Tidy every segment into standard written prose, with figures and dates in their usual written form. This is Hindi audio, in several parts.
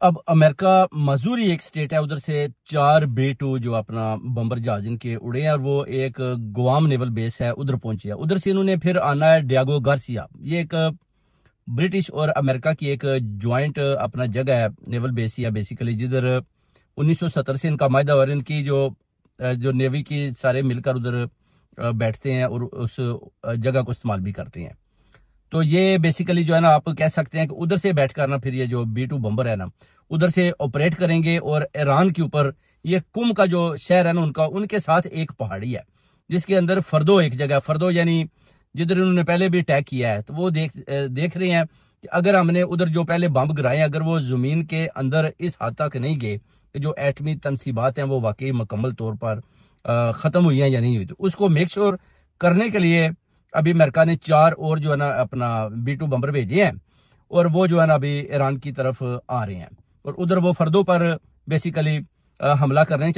अब अमेरिका मसूरी एक स्टेट है, उधर से 4 B-2 जो अपना बम्बर जहाज इनके उड़े हैं और वो एक गुआम नेवल बेस है उधर पहुंचे हैं। उधर से इन्होंने फिर आना है डियागो गार्सिया। ये एक ब्रिटिश और अमेरिका की एक ज्वाइंट अपना जगह है, नेवल बेस या बेसिकली, जिधर 1970 से इनका मायदा और इनकी जो नेवी की सारे मिलकर उधर बैठते हैं और उस जगह को इस्तेमाल भी करते हैं। तो ये बेसिकली जो है ना, आप कह सकते हैं कि उधर से बैठकर ना फिर ये जो B-2 बम्बर है ना उधर से ऑपरेट करेंगे। और ईरान के ऊपर ये कुम का जो शहर है ना उनका, उनके साथ एक पहाड़ी है जिसके अंदर फर्दो एक जगह, फर्दो यानी जिधर उन्होंने पहले भी अटैक किया है। तो वो देख रहे हैं कि अगर हमने उधर जो पहले बम गिराए, अगर वो जमीन के अंदर इस हद तक नहीं गए कि जो एटमी तनसीबात हैं वो वाकई मुकम्मल तौर पर खत्म हुई हैं या नहीं हुई, तो उसको मेक श्योर करने के लिए अभी अमेरिका ने 4 और जो है ना अपना B-2 बम्बर भेजे हैं और वो जो है ना अभी ईरान की तरफ आ रहे हैं और उधर वो फर्दों पर बेसिकली हमला करना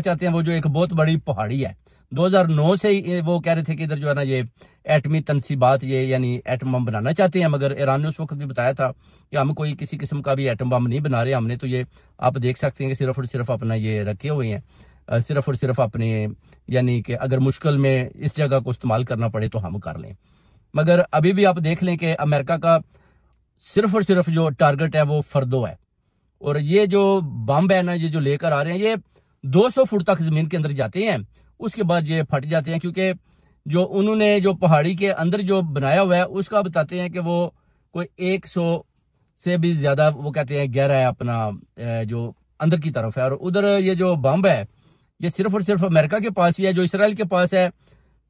चाहते हैं। वो जो एक बहुत बड़ी पहाड़ी है, 2009 से ही वो कह रहे थे कि इधर जो है ना ये एटमी तनसीबात ये यानी एटम बम बनाना चाहते हैं, मगर ईरान ने उस वक्त भी बताया था कि हम कोई किसी किस्म का भी एटम बम नहीं बना रहे। हमने तो ये आप देख सकते हैं कि सिर्फ और सिर्फ अपना ये रखे हुए हैं, सिर्फ और सिर्फ अपने यानी कि अगर मुश्किल में इस जगह को इस्तेमाल करना पड़े तो हम कर लें। मगर अभी भी आप देख लें कि अमेरिका का सिर्फ और सिर्फ जो टारगेट है वो फर्दो है। और ये जो बम है ना, ये जो लेकर आ रहे हैं, ये 200 फुट तक जमीन के अंदर जाते हैं, उसके बाद ये फट जाते हैं, क्योंकि जो उन्होंने जो पहाड़ी के अंदर जो बनाया हुआ है उसका बताते हैं कि वो कोई 100 से भी ज्यादा वो कहते हैं गहरा है अपना जो अंदर की तरफ है। और उधर ये जो बम है ये सिर्फ और सिर्फ अमेरिका के पास ही है, जो इसराइल के पास है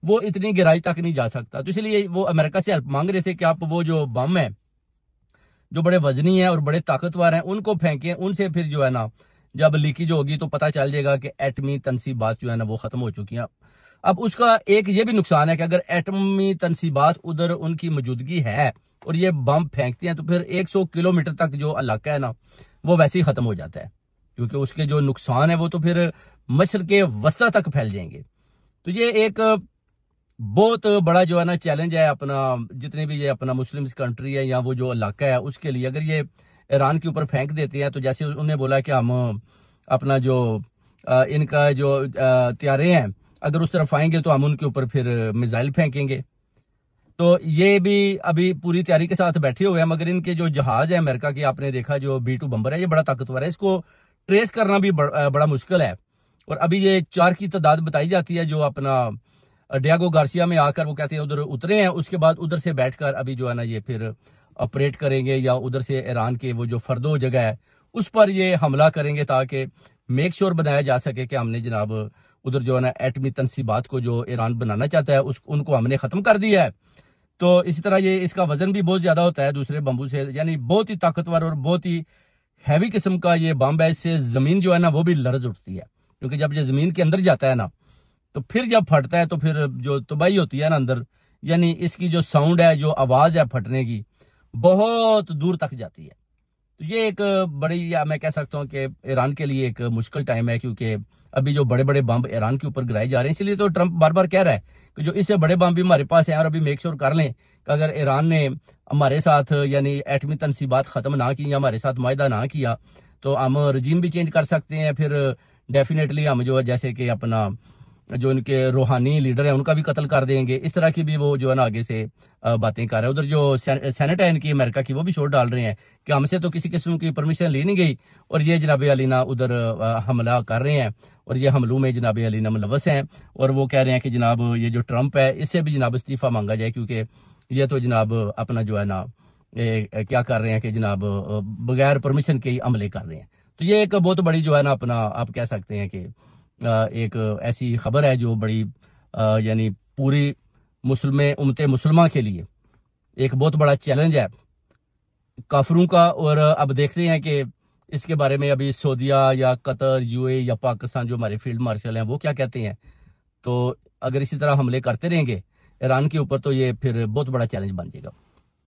वो इतनी गहराई तक नहीं जा सकता। तो इसलिए वो अमेरिका से हेल्प मांग रहे थे कि आप वो जो बम है जो बड़े वजनी है और बड़े ताकतवर हैं उनको फेंकें, उनसे फिर जो है ना जब लीकेज होगी तो पता चल जाएगा कि एटमी तनसीबात जो है ना वो खत्म हो चुकी हैं। अब उसका एक ये भी नुकसान है कि अगर एटमी तनसीबात उधर उनकी मौजूदगी है और ये बम फेंकते हैं तो फिर 100 किलोमीटर तक जो इलाका है ना वो वैसे ही खत्म हो जाता है, क्योंकि उसके जो नुकसान है वो तो फिर मशर के वस्ता तक फैल जाएंगे। तो ये एक बहुत बड़ा जो है ना चैलेंज है अपना, जितने भी ये अपना मुस्लिम कंट्री है या वो जो इलाका है उसके लिए। अगर ये ईरान के ऊपर फेंक देते हैं तो जैसे उन्होंने बोला कि हम अपना जो इनका जो त्यारे हैं अगर उस तरफ आएंगे तो हम उनके ऊपर फिर मिसाइल फेंकेंगे। तो ये भी अभी पूरी तैयारी के साथ बैठे हुए हैं, मगर इनके जो जहाज है अमेरिका के, आपने देखा जो B-2 बम्बर है ये बड़ा ताकतवर है, इसको ट्रेस करना भी बड़ा मुश्किल है। और अभी ये 4 की तादाद बताई जाती है जो अपना डियागो गार्सिया में आकर वो कहते हैं उधर उतरे हैं, उसके बाद उधर से बैठकर अभी जो है ना ये फिर ऑपरेट करेंगे या उधर से ईरान के वो जो फर्दो जगह है उस पर ये हमला करेंगे ताकि मेक श्योर बनाया जा सके कि हमने जनाब उधर जो है ना एटमी तनसीबात को जो ईरान बनाना चाहता है उनको हमने खत्म कर दिया है। तो इसी तरह ये इसका वजन भी बहुत ज्यादा होता है दूसरे बम्बू से, यानी बहुत ही ताकतवर और बहुत ही हैवी किस्म का ये बम है। इससे जमीन जो है ना वो भी लर्ज उठती है, क्योंकि जब ये जमीन के अंदर जाता है ना तो फिर जब फटता है तो फिर जो तबाही होती है ना अंदर, यानी इसकी जो साउंड है, जो आवाज है फटने की, बहुत दूर तक जाती है। तो ये एक बड़ी, या मैं कह सकता हूँ कि ईरान के लिए एक मुश्किल टाइम है, क्योंकि अभी जो बड़े बड़े बम ईरान के ऊपर गिराए जा रहे हैं। इसलिए तो ट्रंप बार बार कह रहा है कि जो इससे बड़े बम भी हमारे पास हैं और अभी मेक श्योर कर लें कि अगर ईरान ने हमारे साथ यानी एटमी तनसीबात खत्म ना की या हमारे साथ मायदा ना किया तो हम रजीम भी चेंज कर सकते हैं। फिर डेफिनेटली हम जो जैसे कि अपना जो इनके रूहानी लीडर है उनका भी कत्ल कर देंगे। इस तरह की भी वो जो है ना आगे से बातें कर रहे हैं। उधर जो सेनेट है इनकी अमेरिका की, वो भी शोर डाल रहे हैं कि हमसे तो किसी किस्म की परमिशन ली नहीं गई और ये जनाब अलीना उधर हमला कर रहे हैं और ये हमलों में जनाब अलीना मुलव्वस हैं। और वो कह रहे हैं कि जनाब ये जो ट्रंप है इससे भी जनाब इस्तीफा मांगा जाए, क्योंकि ये तो जनाब अपना जो है ना क्या कर रहे हैं कि जनाब बगैर परमिशन के ही हमले कर रहे हैं। तो ये एक बहुत बड़ी जो है ना अपना आप कह सकते हैं कि एक ऐसी खबर है जो बड़ी यानी पूरी उम्मत मुसलमा के लिए एक बहुत बड़ा चैलेंज है काफरों का। और अब देखते हैं कि इसके बारे में अभी सऊदीया या कतर, UAE या पाकिस्तान जो हमारे फील्ड मार्शल हैं वो क्या कहते हैं। तो अगर इसी तरह हमले करते रहेंगे ईरान के ऊपर तो ये फिर बहुत बड़ा चैलेंज बन जाएगा।